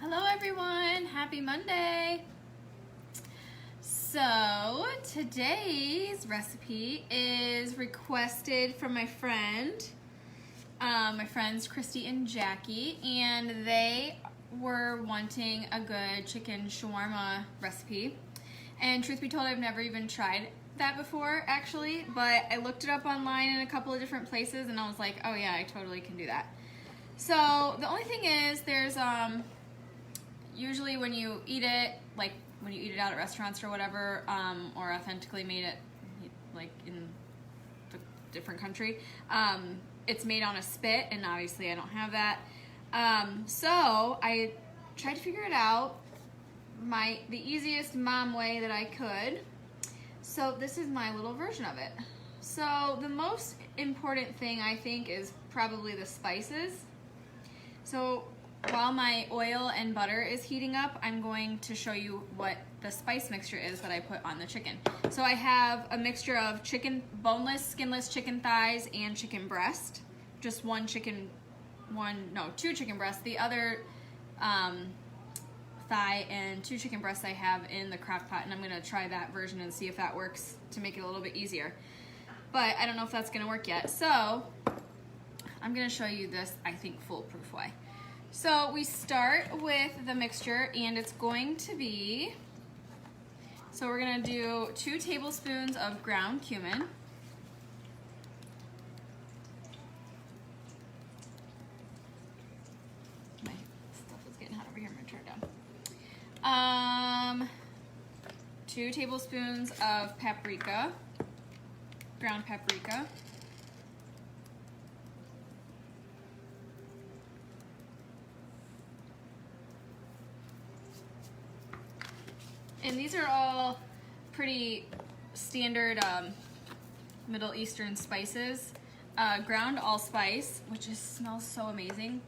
Hello everyone, happy Monday. So today's recipe is requested from my friends Christy and Jackie, and they were wanting a good chicken shawarma recipe. And truth be told, I've never even tried that before actually, but I looked it up online in a couple of different places and I was like, oh yeah, I totally can do that. So the only thing is there's usually when you eat it, like when you eat it out at restaurants or whatever, or authentically made it like in a different country, it's made on a spit, and obviously I don't have that. So I tried to figure it out the easiest mom way that I could. So this is my little version of it. So the most important thing I think is probably the spices. So while my oil and butter is heating up, I'm going to show you what the spice mixture is that I put on the chicken. So I have a mixture of boneless, skinless chicken thighs and chicken breast. Just two chicken breasts. The other thigh and 2 chicken breasts I have in the crock pot, and I'm gonna try that version and see if that works to make it a little bit easier. But I don't know if that's gonna work yet. So I'm gonna show you this, I think, foolproof way. So we start with the mixture, and it's going to be, so we're gonna do 2 tablespoons of ground cumin. My stuff is getting hot over here, I'm gonna turn it down. 2 tablespoons of paprika, ground paprika. And these are all pretty standard Middle Eastern spices. Ground allspice, which just smells so amazing.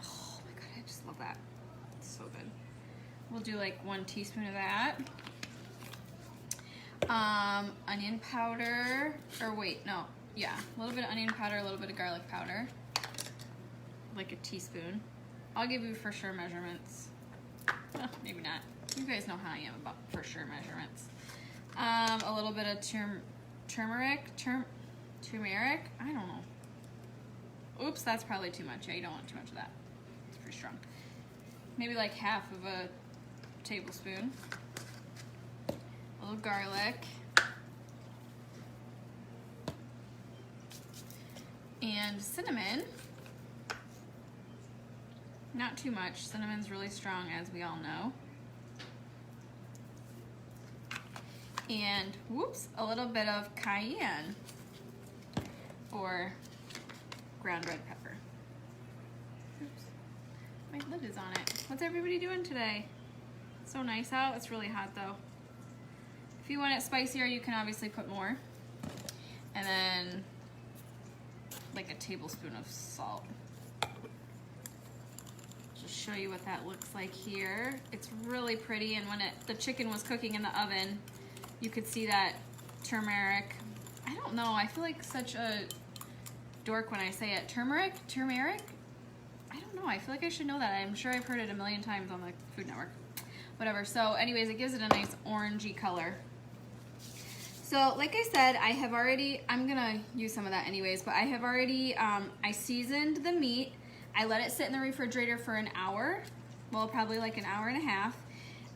Oh my god, I just love that. It's so good. We'll do like 1 teaspoon of that. Onion powder, or wait, no, yeah, a little bit of onion powder, a little bit of garlic powder. Like a teaspoon. I'll give you for sure measurements. Oh, maybe not. You guys know how I am about for sure measurements. A little bit of turmeric. I don't know. Oops, that's probably too much. Yeah, you don't want too much of that. It's pretty strong. Maybe like half of a tablespoon. A little garlic. And cinnamon. Not too much. Cinnamon's really strong, as we all know. And, whoops, a little bit of cayenne, or ground red pepper. Oops, my lid is on it. What's everybody doing today? It's so nice out. It's really hot though. If you want it spicier, you can obviously put more. And then like a tablespoon of salt. Just show you what that looks like here. It's really pretty, and when the chicken was cooking in the oven, you could see that turmeric. I don't know, I feel like such a dork when I say it. Turmeric? I don't know, I feel like I should know that. I'm sure I've heard it a million times on the Food Network. Whatever, so anyways, it gives it a nice orangey color. So like I said, I'm gonna use some of that anyways, but I have already, I seasoned the meat. I let it sit in the refrigerator for an hour. Well, probably like an hour and a half.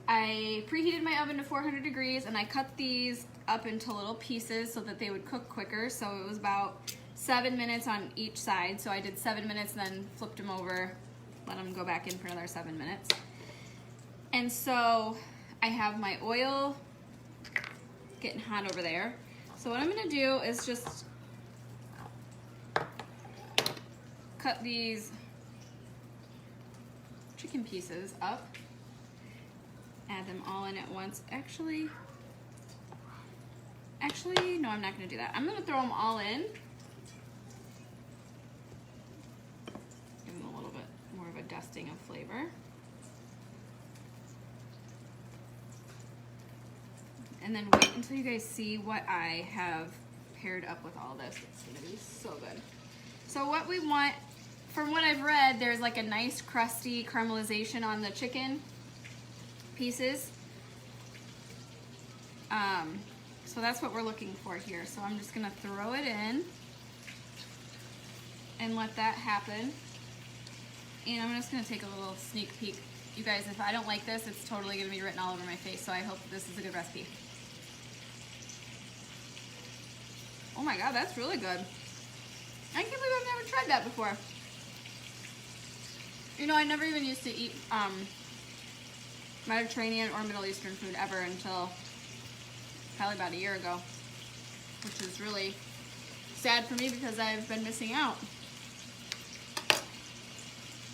I preheated my oven to 400 degrees, and I cut these up into little pieces so that they would cook quicker. So it was about 7 minutes on each side. So I did 7 minutes and then flipped them over, let them go back in for another 7 minutes. And so I have my oil getting hot over there. So what I'm gonna do is just cut these chicken pieces up. Add them all in at once. Actually, no, I'm not gonna do that. I'm gonna throw them all in. Give them a little bit more of a dusting of flavor. And then wait until you guys see what I have paired up with all this. It's gonna be so good. So what we want from what I've read, there's like a nice crusty caramelization on the chicken pieces. So that's what we're looking for here. So I'm just gonna throw it in and let that happen. And I'm just gonna take a little sneak peek. You guys, if I don't like this, it's totally gonna be written all over my face, so I hope this is a good recipe. Oh my God, that's really good. I can't believe I've never tried that before. You know, I never even used to eat Mediterranean or Middle Eastern food ever until probably about a year ago, which is really sad for me because I've been missing out.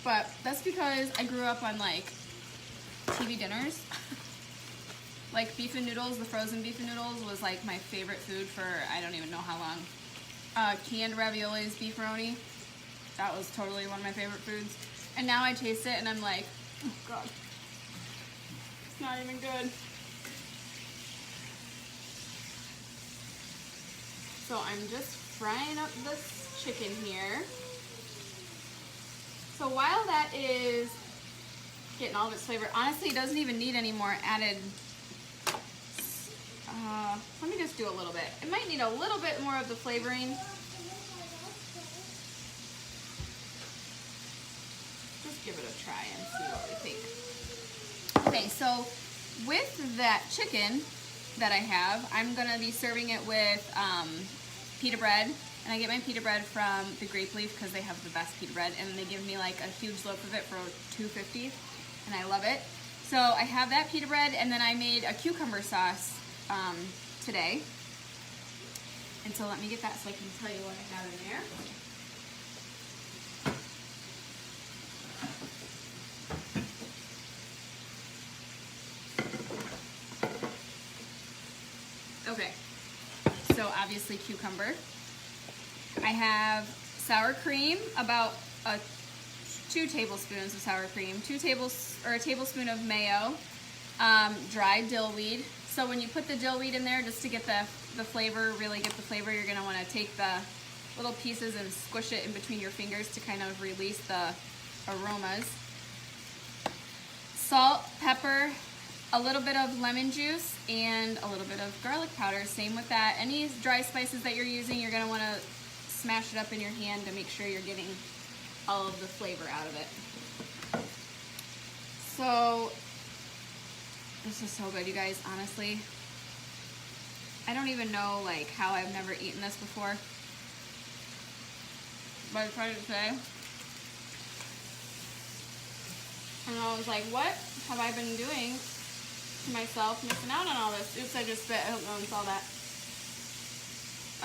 But that's because I grew up on like TV dinners. Like beef and noodles, the frozen beef and noodles was like my favorite food for I don't even know how long. Canned raviolis, beefaroni, that was totally one of my favorite foods. And now I taste it and I'm like, oh God, it's not even good. So I'm just frying up this chicken here. So while that is getting all of its flavor, honestly it doesn't even need any more added. Let me just do a little bit. It might need a little bit more of the flavoring. Just give it a try and see what we think. Okay, so with that chicken that I have, I'm gonna be serving it with pita bread. And I get my pita bread from the Grape Leaf because they have the best pita bread, and they give me like a huge loaf of it for $2.50, and I love it. So I have that pita bread, and then I made a cucumber sauce today. And so let me get that so I can tell you what I have in there. Okay, so obviously cucumber. I have sour cream, about 2 tablespoons of sour cream, a tablespoon of mayo, dried dill weed. So when you put the dill weed in there, just to get the flavor, really get the flavor, you're gonna wanna take the little pieces and squish it in between your fingers to kind of release the aromas. Salt, pepper, a little bit of lemon juice, and a little bit of garlic powder. Same with that. Any dry spices that you're using, you're gonna wanna smash it up in your hand to make sure you're getting all of the flavor out of it. So this is so good, you guys, honestly. I don't even know like how I've never eaten this before, but I tried it today. And I was like, what have I been doing to myself, missing out on all this? Oops, I just spit. I hope no one saw that.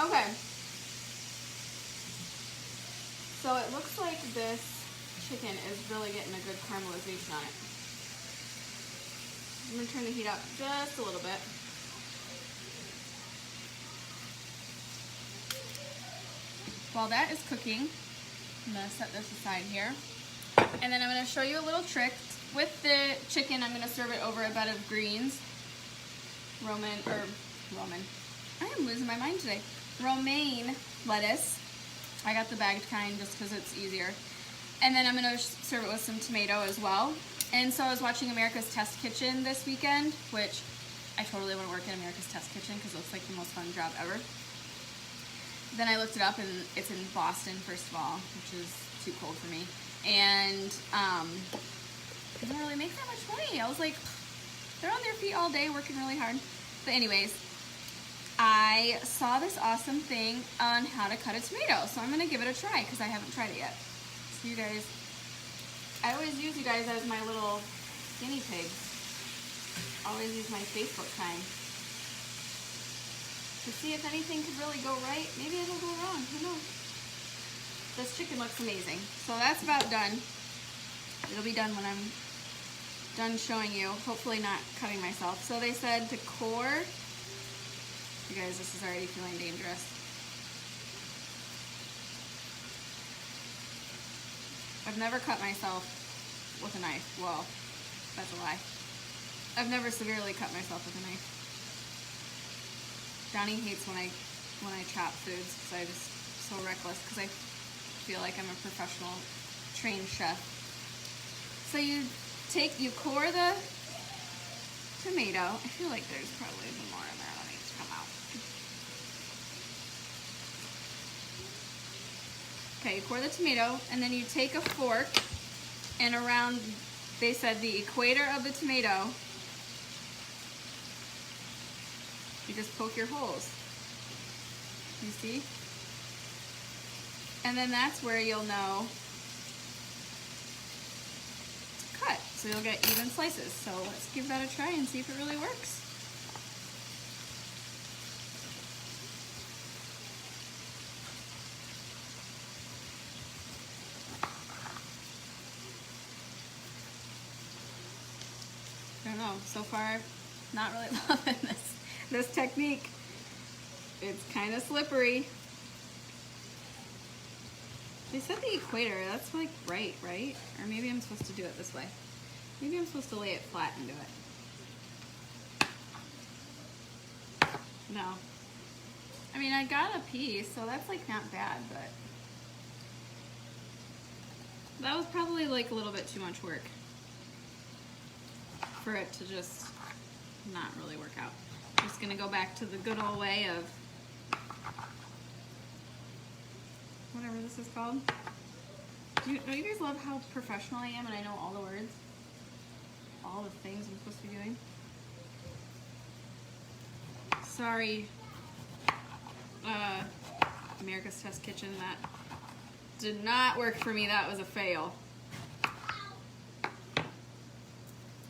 Okay. So it looks like this chicken is really getting a good caramelization on it. I'm going to turn the heat up just a little bit. While that is cooking, I'm going to set this aside here. And then I'm going to show you a little trick. With the chicken, I'm going to serve it over a bed of greens. Romaine. I am losing my mind today. Romaine lettuce. I got the bagged kind just because it's easier. And then I'm going to serve it with some tomato as well. And so I was watching America's Test Kitchen this weekend, which I totally want to work in America's Test Kitchen because it looks like the most fun job ever. Then I looked it up and it's in Boston, first of all, which is too cold for me. And they don't really make that much money. I was like, they're on their feet all day working really hard. But anyways, I saw this awesome thing on how to cut a tomato. So I'm going to give it a try because I haven't tried it yet. So you guys, I always use you guys as my little guinea pigs. Always use my Facebook time to see if anything could really go right. Maybe it'll go wrong. Who knows? This chicken looks amazing. So that's about done. It'll be done when I'm done showing you. Hopefully not cutting myself. So they said to core. You guys, this is already feeling dangerous. I've never cut myself with a knife. Well, that's a lie. I've never severely cut myself with a knife. Johnny hates when I chop foods because I'm just so reckless because I feel like I'm a professional trained chef. So you core the tomato. I feel like there's probably some more in there that needs to come out. Okay, you core the tomato, and then you take a fork and around, they said, the equator of the tomato, you just poke your holes. You see? And then that's where you'll know to cut. So you'll get even slices. So let's give that a try and see if it really works. I don't know, so far, not really loving this technique. It's kind of slippery. They said the equator, that's like right? Or maybe I'm supposed to do it this way. Maybe I'm supposed to lay it flat and do it. No. I mean, I got a piece, so that's like not bad, but that was probably like a little bit too much work for it to just not really work out. I'm just gonna go back to the good old way of whatever this is called. Don't you guys love how professional I am and I know all the words? All the things I'm supposed to be doing? Sorry, America's Test Kitchen, that did not work for me. That was a fail.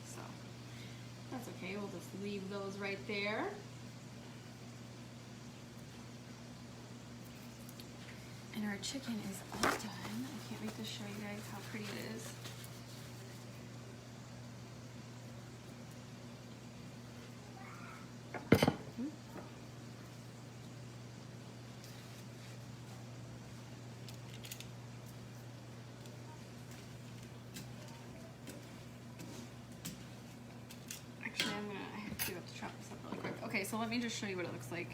So, that's okay. We'll just leave those right there. And our chicken is all done. I can't wait to show you guys how pretty it is. Actually, I have to chop this up really quick. Okay, so let me just show you what it looks like.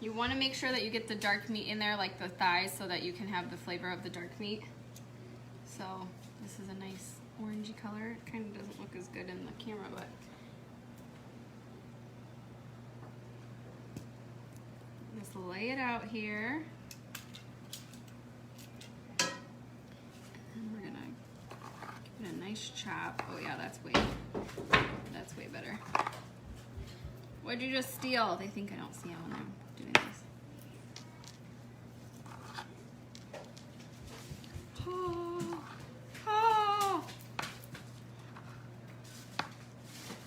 You want to make sure that you get the dark meat in there, like the thighs, so that you can have the flavor of the dark meat. So this is a nice orangey color. It kind of doesn't look as good in the camera, but just lay it out here. And we're gonna give it a nice chop. Oh yeah, that's way better. What'd you just steal? They think I don't see them when I'm doing this.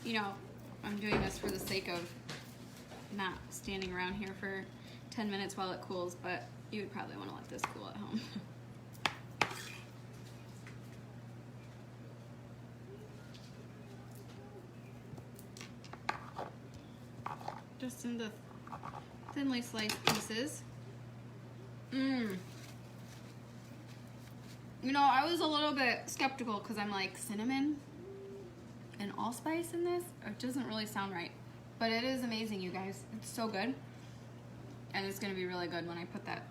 You know, I'm doing this for the sake of not standing around here for 10 minutes while it cools, but you would probably want to let this cool at home. Just in the thinly sliced pieces. You know, I was a little bit skeptical because I'm like, cinnamon and allspice in this? It doesn't really sound right. But it is amazing, you guys. It's so good. And it's gonna be really good when I put that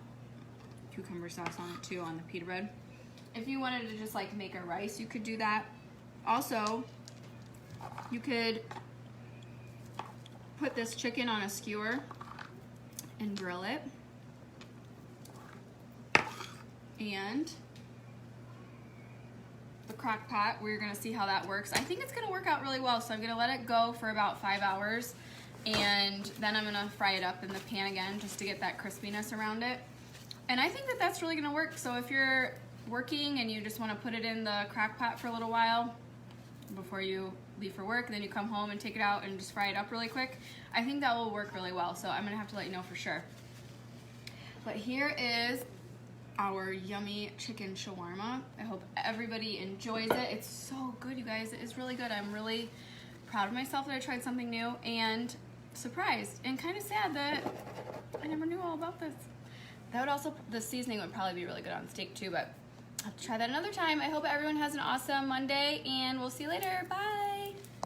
cucumber sauce on it too, on the pita bread. If you wanted to just like make a rice, you could do that. Also, you could put this chicken on a skewer and grill it. And the crock pot, we're gonna see how that works. I think it's gonna work out really well, so I'm gonna let it go for about 5 hours, and then I'm gonna fry it up in the pan again just to get that crispiness around it. And I think that that's really gonna work. So if you're working and you just wanna put it in the crock pot for a little while before you leave for work, and then you come home and take it out and just fry it up really quick, I think that will work really well. So I'm gonna have to let you know for sure. But here is our yummy chicken shawarma. I hope everybody enjoys it. It's so good, you guys. It is really good. I'm really proud of myself that I tried something new and surprised and kind of sad that I never knew all about this. That would also, the seasoning would probably be really good on steak too, but I'll have to try that another time. I hope everyone has an awesome Monday, and we'll see you later. Bye.